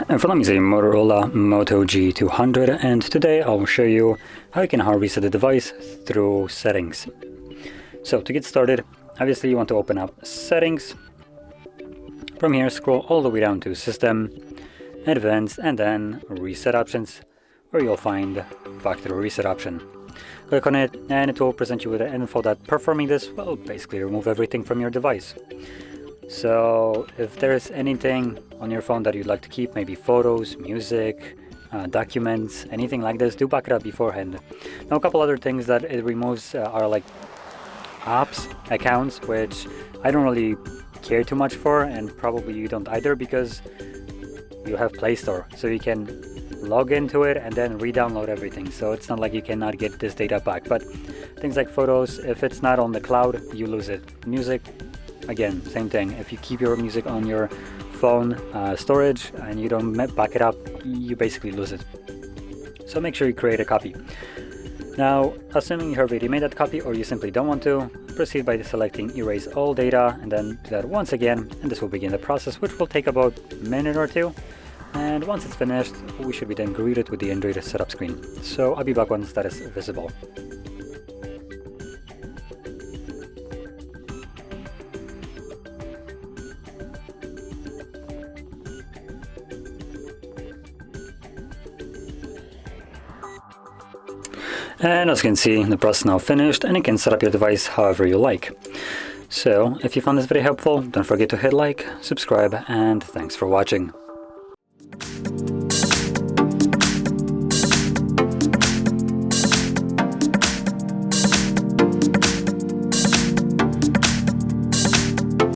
In front of me is a Motorola Moto G200, and today I will show you how you can hard reset the device through settings. So to get started, obviously you want to open up settings. From here, scroll all the way down to System, Advanced, and then Reset Options, where you'll find Factory Reset option. Click on it and it will present you with an info that performing this will basically remove everything from your device. So if there's anything on your phone that you'd like to keep, maybe photos, music, documents, anything like this, do back it up beforehand. Now a couple other things that it removes are like apps, accounts, which I don't really care too much for, and probably you don't either, because you have Play Store, so you can log into it and then re-download everything. So it's not like you cannot get this data back. But things like photos, if it's not on the cloud, you lose it. Music, again, same thing. If you keep your music on your phone storage and you don't back it up, you basically lose it. So make sure you create a copy. Now, assuming you have already made that copy or you simply don't want to, proceed by selecting Erase All Data and then do that once again, and this will begin the process, which will take about a minute or two. And once it's finished, we should be then greeted with the Android setup screen. So I'll be back once that is visible. And as you can see, the process is now finished and you can set up your device however you like. So if you found this very helpful, don't forget to hit like, subscribe, and thanks for watching.